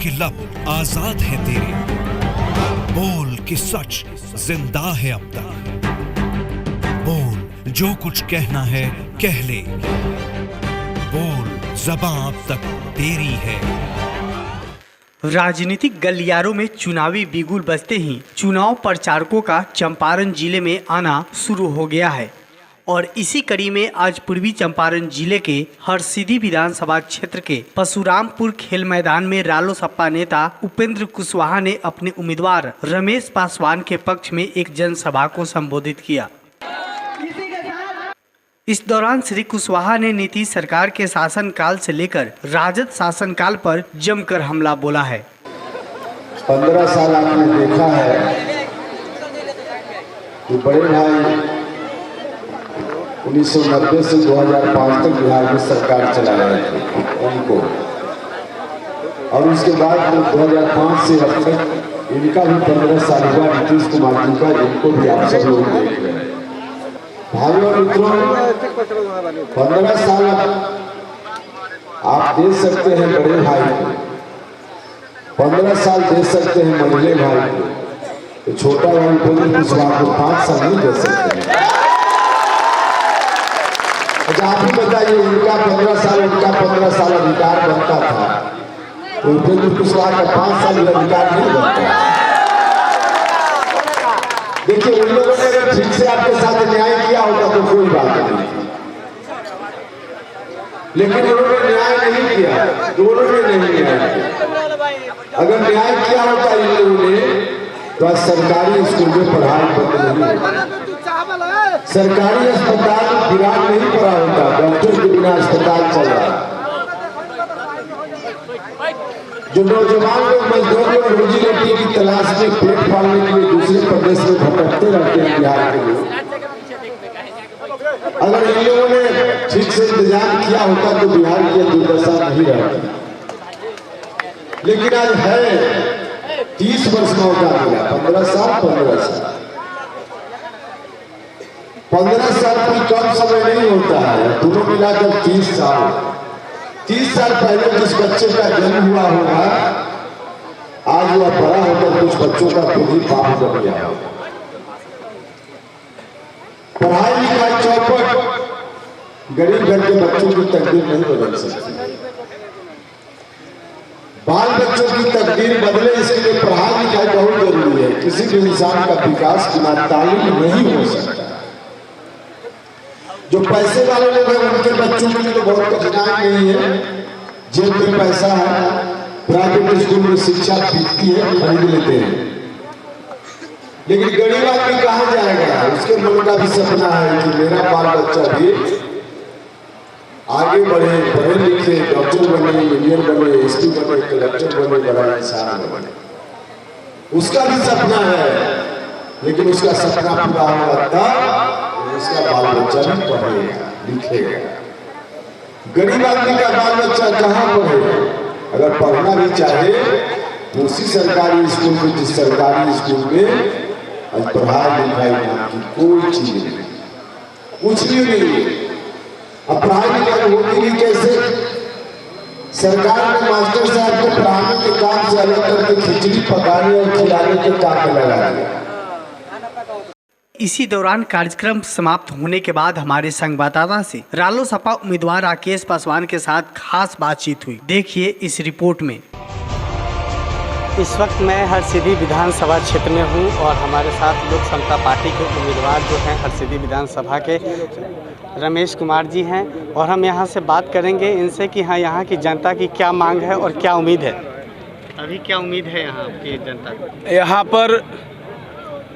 के लब आजाद है तेरे, बोल कि सच जिंदा है अब तक, बोल जो कुछ कहना है कह ले, बोल ज़बां अब तक तेरी है। राजनीतिक गलियारों में चुनावी बिगुल बजते ही चुनाव प्रचारकों का चंपारण जिले में आना शुरू हो गया है और इसी कड़ी में आज पूर्वी चंपारण जिले के हरसिद्धि विधानसभा क्षेत्र के परशुरामपुर खेल मैदान में रालोसपा नेता उपेंद्र कुशवाहा ने अपने उम्मीदवार रमेश पासवान के पक्ष में एक जनसभा को संबोधित किया। इस दौरान श्री कुशवाहा ने नीतीश सरकार के शासनकाल से लेकर राजद शासनकाल पर जमकर हमला बोला है। 15 साल आपने देखा है कि बड़े भाई 1990 से 2005 तक बिहार में सरकार चला रहे थे उनको, और उसके बाद 2005 से अब तक इनका भी 15 साल हुआ, नीतीश कुमार जी का, इनको भी आप सब लोग देख रहे हैं। भाई और मित्रों, 15 साल आप दे सकते हैं बड़े भाई को, 15 साल दे सकते हैं मंझले भाई को, तो छोटा भाई उपेंद्र कुशवाहा को 5 साल नहीं दे सकते हैं। अच्छा आप ही बताइए, उनका 15 साल उनका 15 साल अधिकार बनता था, तो उपेंद्र कुशवाहा का 5 साल अधिकार नहीं बनता। देखिए उन लोगों ने अगर ठीक से आपके साथ न्याय किया होता तो कोई बात नहीं, लेकिन उन्होंने न्याय नहीं किया, दोनों ने नहीं न्याय किया। अगर न्याय किया होता इन लोगों ने तो सरकारी स्कूल में पढ़ाई बंद नहीं होती, सरकारी अस्पताल विराट नहीं पड़ा होता, डॉक्टर के बिना अस्पताल चल रहा। जो नौजवान लोग मजदूर लोग रोजी रोटी की तलाश में पेट पालने के लिए दूसरे प्रदेश में भटकते रहते हैं बिहार के लोग, अगर इन लोगों ने ठीक से इंतजाम किया होता तो बिहार की दुर्दशा नहीं रहती। लेकिन आज है 30 वर्ष मौका मिला, 15 साल 15 साल कोई कम समय नहीं होता है, दोनों मिलाकर 30 साल। 30 साल पहले जिस बच्चे का जन्म हुआ होगा, आज वह बड़ा होकर कुछ बच्चों का खुद ही बाप बन गया होगा। पढ़ाई लिखाई चौपट गरीब घर के बच्चों की तकदीर नहीं बदल सकती, बाल बच्चों की तकदीर बदले इसके लिए पढ़ाई लिखाई बहुत जरूरी है। किसी भी इंसान का विकास बिना तालीम नहीं हो सकता। जो पैसे वाले लोग हैं उनके बच्चों के लिए तो बहुत कठिनाई नहीं है, जेब में पैसा है, प्राइवेट स्कूल में शिक्षा बिकती है, खरीद लेते हैं। लेकिन गरीब आदमी कहाँ जाएगा? उसके मन का भी सपना है कि मेरा बाल बच्चा भी आगे बढ़े, पढ़े लिखे, डॉक्टर बने, इंजीनियर बने, एसपी बने, कलेक्टर बने, बड़ा इंसान बने। उसका भी सपना है, लेकिन उसका सपना पूरा होगा तब उसका बाल बच्चा भी पढ़ेगा लिखेगा। गरीब आदमी का बाल बच्चा कहाँ पढ़ेगा? अगर पढ़ना भी चाहे तो उसी सरकारी स्कूल में, जिस सरकारी स्कूल में पढ़ाई लिखाई नाम की कोई चीज नहीं, कुछ भी नहीं। अब पढ़ाई लिखाई होती भी कैसे? सरकार ने मास्टर साहब को पढ़ाने के काम से अलग करके खिचड़ी पकाने और खिलाने के काम में लगा दिया। इसी दौरान कार्यक्रम समाप्त होने के बाद हमारे संवाददाता से रालोसपा उम्मीदवार राकेश पासवान के साथ खास बातचीत हुई। देखिए इस रिपोर्ट में। इस वक्त मैं हरसिद्धि विधानसभा क्षेत्र में हूं और हमारे साथ लोक समता पार्टी के उम्मीदवार जो हैं हरसिद्धि विधानसभा के रमेश कुमार जी हैं और हम यहां से बात करेंगे इनसे कि हाँ यहाँ की जनता की क्या मांग है और क्या उम्मीद है। अभी क्या उम्मीद है यहाँ की जनता की? यहाँ पर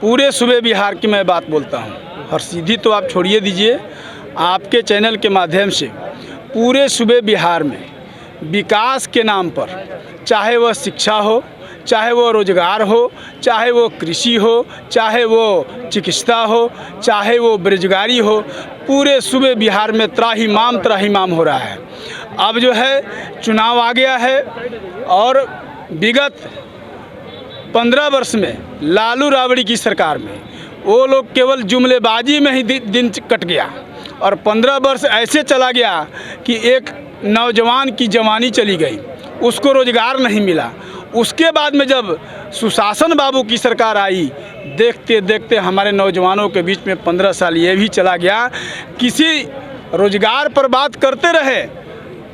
पूरे सूबे बिहार की मैं बात बोलता हूँ, हरसिद्धि तो आप छोड़िए दीजिए, आपके चैनल के माध्यम से पूरे सूबे बिहार में विकास के नाम पर, चाहे वह शिक्षा हो, चाहे वो रोजगार हो, चाहे वो कृषि हो, चाहे वो चिकित्सा हो, चाहे वो बेरोजगारी हो, पूरे सूबे बिहार में त्राहिमाम हो रहा है। अब जो है चुनाव आ गया है और विगत 15 वर्ष में लालू राबड़ी की सरकार में वो लोग केवल जुमलेबाजी में ही दिन कट गया और 15 वर्ष ऐसे चला गया कि एक नौजवान की जवानी चली गई, उसको रोजगार नहीं मिला उसके बाद में जब सुशासन बाबू की सरकार आई, देखते देखते हमारे नौजवानों के बीच में 15 साल ये भी चला गया। किसी रोजगार पर बात करते रहे,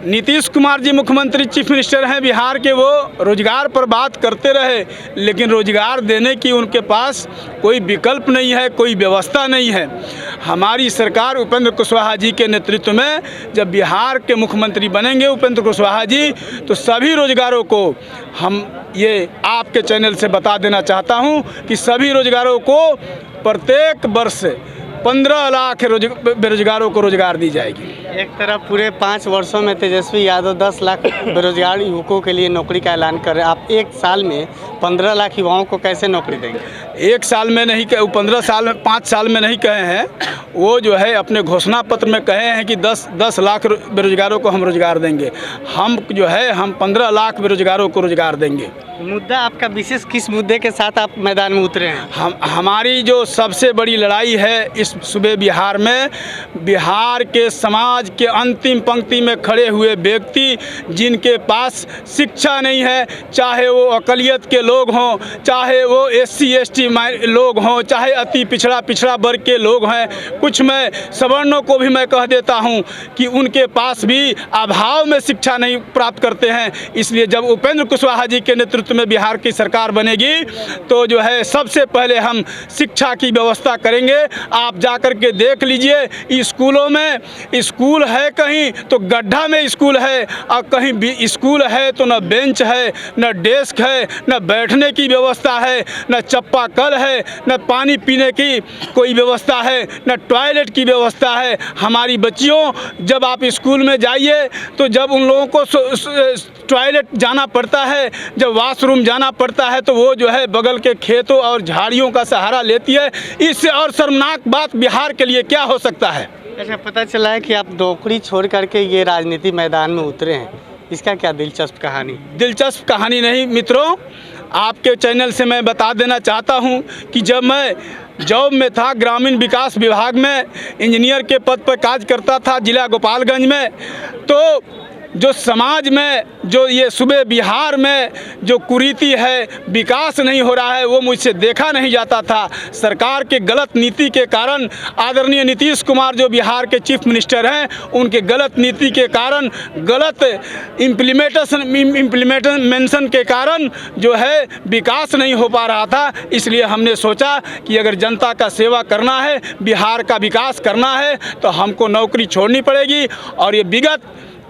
नीतीश कुमार जी मुख्यमंत्री चीफ मिनिस्टर हैं बिहार के, वो रोजगार पर बात करते रहे, लेकिन रोजगार देने की उनके पास कोई विकल्प नहीं है, कोई व्यवस्था नहीं है। हमारी सरकार उपेंद्र कुशवाहा जी के नेतृत्व में जब बिहार के मुख्यमंत्री बनेंगे उपेंद्र कुशवाहा जी, तो सभी रोजगारों को हम ये आपके चैनल से बता देना चाहता हूँ कि सभी रोजगारों को प्रत्येक वर्ष 15 लाख बेरोजगारों को रोजगार दी जाएगी। एक तरफ पूरे 5 वर्षों में तेजस्वी यादव 10 लाख बेरोजगार युवकों के लिए नौकरी का ऐलान कर रहे हैं। आप एक साल में 15 लाख युवाओं को कैसे नौकरी देंगे? एक साल में नहीं, 15 साल में, 5 साल में नहीं कहे हैं, वो जो है अपने घोषणा पत्र में कहे हैं कि 10 लाख बेरोजगारों को हम रोजगार देंगे। हम जो है हम 15 लाख बेरोजगारों को रोजगार देंगे। मुद्दा आपका विशेष किस मुद्दे के साथ आप मैदान में उतरे हैं? हमारी जो सबसे बड़ी लड़ाई है इस सूबे बिहार में, बिहार के समाज के अंतिम पंक्ति में खड़े हुए व्यक्ति जिनके पास शिक्षा नहीं है, चाहे वो अकलियत के लोग हों, चाहे वो SC ST लोग हों, चाहे अति पिछड़ा वर्ग के लोग हैं, कुछ मैं सवर्णों को भी मैं कह देता हूं कि उनके पास भी अभाव में शिक्षा नहीं प्राप्त करते हैं। इसलिए जब उपेंद्र कुशवाहा जी के नेतृत्व में बिहार की सरकार बनेगी तो जो है सबसे पहले हम शिक्षा की व्यवस्था करेंगे। आप जाकर के देख लीजिए, स्कूलों में स्कूल है कहीं तो गड्ढा में स्कूल है, और कहीं भी स्कूल है तो न बेंच है, न डेस्क है, न बैठने की व्यवस्था है, न चापाकल है, न पानी पीने की कोई व्यवस्था है, न टॉयलेट की व्यवस्था है। हमारी बच्चियों जब आप स्कूल में जाइए तो जब उन लोगों को टॉयलेट जाना पड़ता है, जब वॉशरूम जाना पड़ता है, तो वो जो है बगल के खेतों और झाड़ियों का सहारा लेती है। इससे और शर्मनाक बात बिहार के लिए क्या हो सकता है? अच्छा, पता चला है कि आप नौकरी छोड़ करके ये राजनीति मैदान में उतरे हैं, इसका क्या दिलचस्प कहानी? दिलचस्प कहानी नहीं मित्रों, आपके चैनल से मैं बता देना चाहता हूं कि जब मैं जॉब में था, ग्रामीण विकास विभाग में इंजीनियर के पद पर कार्य करता था जिला गोपालगंज में, तो जो समाज में जो ये सूबे बिहार में जो कुरीति है, विकास नहीं हो रहा है, वो मुझसे देखा नहीं जाता था। सरकार के गलत नीति के कारण, आदरणीय नीतीश कुमार जो बिहार के चीफ मिनिस्टर हैं, उनके गलत नीति के कारण, गलत इम्प्लीमेंटेशन के कारण जो है विकास नहीं हो पा रहा था। इसलिए हमने सोचा कि अगर जनता का सेवा करना है, बिहार का विकास करना है, तो हमको नौकरी छोड़नी पड़ेगी। और ये विगत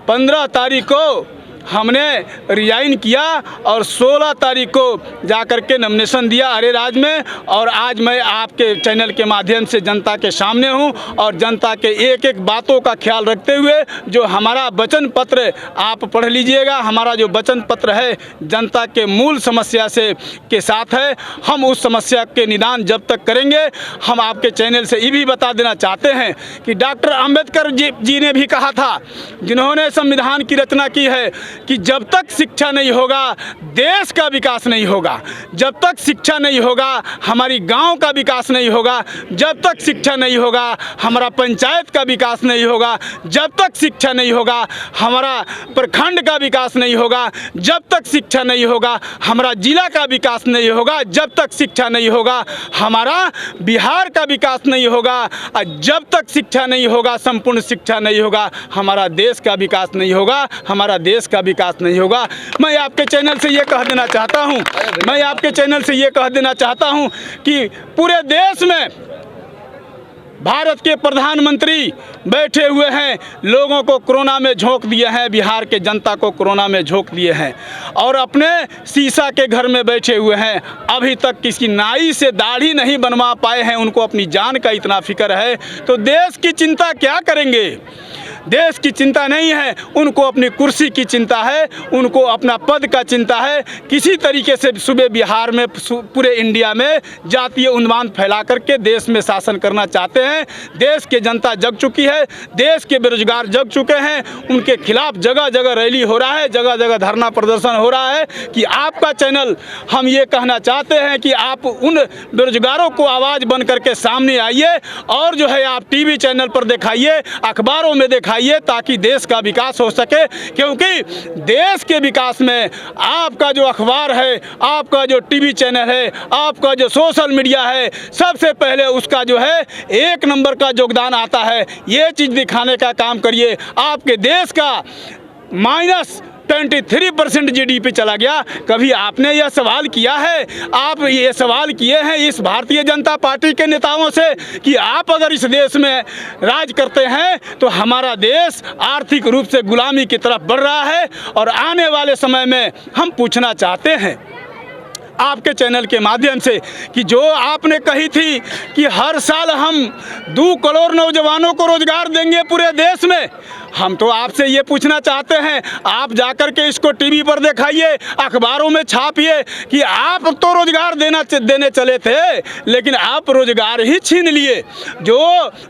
15 तारीख को हमने रिजाइन किया और 16 तारीख को जाकर के नॉमिनेशन दिया अरेराज में। और आज मैं आपके चैनल के माध्यम से जनता के सामने हूं और जनता के एक एक बातों का ख्याल रखते हुए जो हमारा वचन पत्र आप पढ़ लीजिएगा। हमारा जो वचन पत्र है जनता के मूल समस्या से के साथ है। हम उस समस्या के निदान जब तक करेंगे, हम आपके चैनल से ये भी बता देना चाहते हैं कि डॉक्टर अंबेडकर जी ने भी कहा था, जिन्होंने संविधान की रचना की है, कि जब तक शिक्षा नहीं होगा देश का विकास नहीं होगा, जब तक शिक्षा नहीं होगा हमारी गांव का विकास नहीं होगा, जब तक शिक्षा नहीं होगा हमारा पंचायत का विकास नहीं होगा, जब तक शिक्षा नहीं होगा हमारा प्रखंड का विकास नहीं होगा, जब तक शिक्षा नहीं होगा हमारा जिला का विकास नहीं होगा, जब तक शिक्षा नहीं होगा हमारा बिहार का विकास नहीं होगा, और जब तक शिक्षा नहीं होगा, संपूर्ण शिक्षा नहीं होगा, हमारा देश का विकास नहीं होगा, हमारा देश का विकास नहीं होगा। मैं आपके चैनल से ये कह देना चाहता हूं, मैं आपके चैनल से ये कह देना चाहता हूं कि पूरे देश में भारत के प्रधानमंत्री बैठे हुए हैं, लोगों को कोरोना में झोंक दिए हैं, बिहार के जनता को कोरोना में झोंक दिए हैं और अपने शीशा के घर में बैठे हुए हैं। अभी तक किसी नाई से दाढ़ी नहीं बनवा पाए हैं, उनको अपनी जान का इतना फिक्र है, तो देश की चिंता क्या करेंगे? देश की चिंता नहीं है, उनको अपनी कुर्सी की चिंता है, उनको अपना पद का चिंता है। किसी तरीके से सूबे बिहार में, पूरे इंडिया में जातीय उन्माद फैला करके देश में शासन करना चाहते हैं। देश की जनता जग चुकी है, देश के बेरोजगार जग चुके हैं, उनके खिलाफ जगह जगह रैली हो रहा है, जगह जगह धरना प्रदर्शन हो रहा है। कि आपका चैनल, हम ये कहना चाहते हैं कि आप उन बेरोजगारों को आवाज़ बन करके सामने आइए और जो है आप TV चैनल पर दिखाइए, अखबारों में दिखाइए, दिखाइए ताकि देश का विकास हो सके, क्योंकि देश के विकास में आपका जो अखबार है, आपका जो टीवी चैनल है, आपका जो सोशल मीडिया है, सबसे पहले उसका जो है 1 नंबर का योगदान आता है। ये चीज़ दिखाने का काम करिए। आपके देश का -23% GDP चला गया। कभी आपने यह सवाल किया है, आप ये सवाल किए हैं इस भारतीय जनता पार्टी के नेताओं से कि आप अगर इस देश में राज करते हैं तो हमारा देश आर्थिक रूप से गुलामी की तरफ बढ़ रहा है। और आने वाले समय में हम पूछना चाहते हैं आपके चैनल के माध्यम से कि जो आपने कही थी कि हर साल हम 2 करोड़ नौजवानों को रोजगार देंगे पूरे देश में, हम तो आपसे ये पूछना चाहते हैं, आप जाकर के इसको टीवी पर दिखाइए, अखबारों में छापिए कि आप तो रोजगार देने चले थे, लेकिन आप रोजगार ही छीन लिए। जो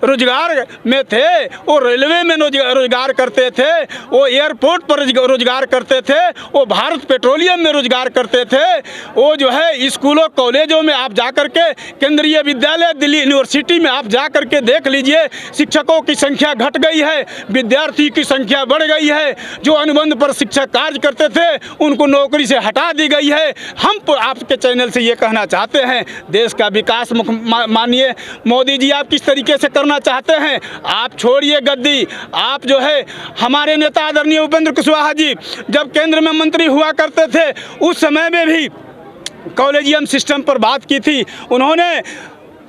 रोजगार में थे वो रेलवे में रोजगार करते थे, वो एयरपोर्ट पर रोजगार करते थे, वो भारत पेट्रोलियम में रोजगार करते थे, वो जो है स्कूलों कॉलेजों में आप जाकर के, केंद्रीय विद्यालय दिल्ली यूनिवर्सिटी में आप जाकर के देख लीजिए, शिक्षकों की संख्या घट गई है, विद्यार्थी की संख्या बढ़ गई है। जो अनुबंध पर शिक्षक कार्य करते थे उनको नौकरी से हटा दी गई है। हम आपके चैनल से ये कहना चाहते हैं, देश का विकास मानिए मोदी जी, आप किस तरीके से करना चाहते हैं। आप छोड़िए गद्दी। आप जो है हमारे नेता आदरणीय उपेंद्र कुशवाहा जी जब केंद्र में मंत्री हुआ करते थे उस समय में भी कॉलेजियम सिस्टम पर बात की थी। उन्होंने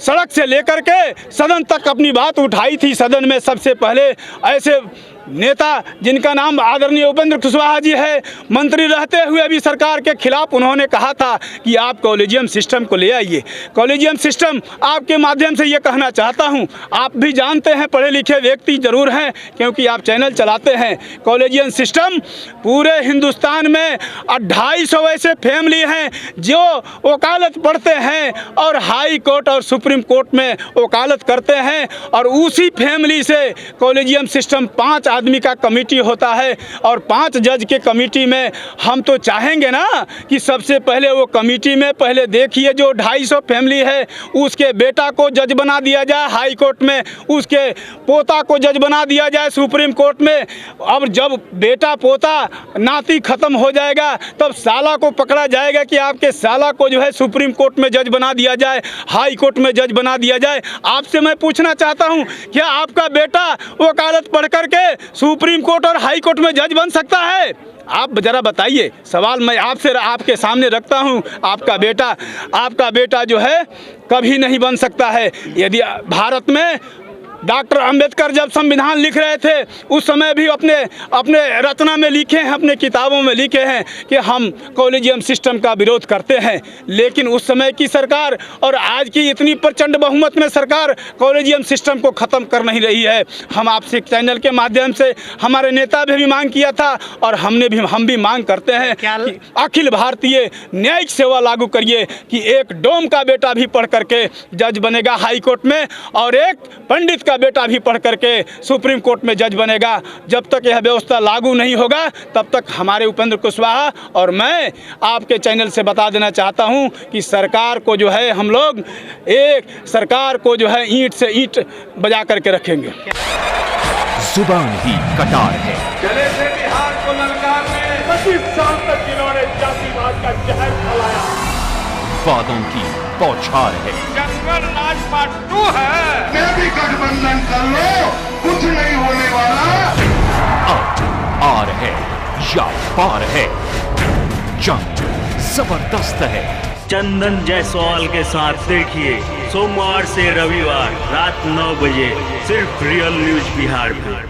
सड़क से लेकर के सदन तक अपनी बात उठाई थी। सदन में सबसे पहले ऐसे नेता जिनका नाम आदरणीय उपेंद्र कुशवाहा जी है, मंत्री रहते हुए भी सरकार के खिलाफ उन्होंने कहा था कि आप कॉलेजियम सिस्टम को ले आइए। कॉलेजियम सिस्टम आपके माध्यम से ये कहना चाहता हूँ, आप भी जानते हैं, पढ़े लिखे व्यक्ति जरूर हैं क्योंकि आप चैनल चलाते हैं। कॉलेजियम सिस्टम पूरे हिंदुस्तान में 250 ऐसे फैमिली हैं जो वकालत पढ़ते हैं और हाई कोर्ट और सुप्रीम कोर्ट में वकालत करते हैं, और उसी फैमिली से कॉलेजियम सिस्टम 5 आदमी का कमेटी होता है और 5 जज के कमेटी में हम तो चाहेंगे ना कि सबसे पहले वो कमेटी में पहले देखिए जो 250 फैमिली है उसके बेटा को जज बना दिया जाए हाई कोर्ट में, उसके पोता को जज बना दिया जाए सुप्रीम कोर्ट में। अब जब बेटा पोता नाती खत्म हो जाएगा तब साला को पकड़ा जाएगा कि आपके साला को जो है सुप्रीम कोर्ट में जज बना दिया जाए, हाई कोर्ट में जज बना दिया जाए। आपसे मैं पूछना चाहता हूं, क्या आपका बेटा वकालत पढ़ करके सुप्रीम कोर्ट और हाई कोर्ट में जज बन सकता है? आप जरा बताइए। सवाल मैं आपसे आपके सामने रखता हूं। आपका बेटा जो है कभी नहीं बन सकता है। यदि भारत में डॉक्टर अंबेडकर जब संविधान लिख रहे थे उस समय भी अपने रचना में लिखे हैं, अपने किताबों में लिखे हैं कि हम कॉलेजियम सिस्टम का विरोध करते हैं, लेकिन उस समय की सरकार और आज की इतनी प्रचंड बहुमत में सरकार कॉलेजियम सिस्टम को ख़त्म कर नहीं रही है। हम आपसे चैनल के माध्यम से, हमारे नेता ने भी मांग किया था और हम भी मांग करते हैं कि अखिल भारतीय न्यायिक सेवा लागू करिए कि एक डोम का बेटा भी पढ़ करके जज बनेगा हाई कोर्ट में और एक पंडित का बेटा भी पढ़ करके सुप्रीम कोर्ट में जज बनेगा। जब तक यह व्यवस्था लागू नहीं होगा तब तक हमारे उपेंद्र कुशवाहा और मैं आपके चैनल से बता देना चाहता हूं कि सरकार को जो है हम लोग सरकार को जो है ईंट से ईंट बजा करके रखेंगे। जुबान ही कटार है। चले थे बिहार को ललकारने, 25 साल तक जिन्होंने जातिवाद का जहर फैलाया। वादों की बौछार है। जंगल राज पार्ट 2 है। मैं भी गठबंधन कर लो, कुछ नहीं होने वाला। अब आर है या पार है, जंग जबरदस्त है। चंदन जायसवाल के साथ देखिए सोमवार से रविवार रात 9 बजे सिर्फ रियल न्यूज बिहार में।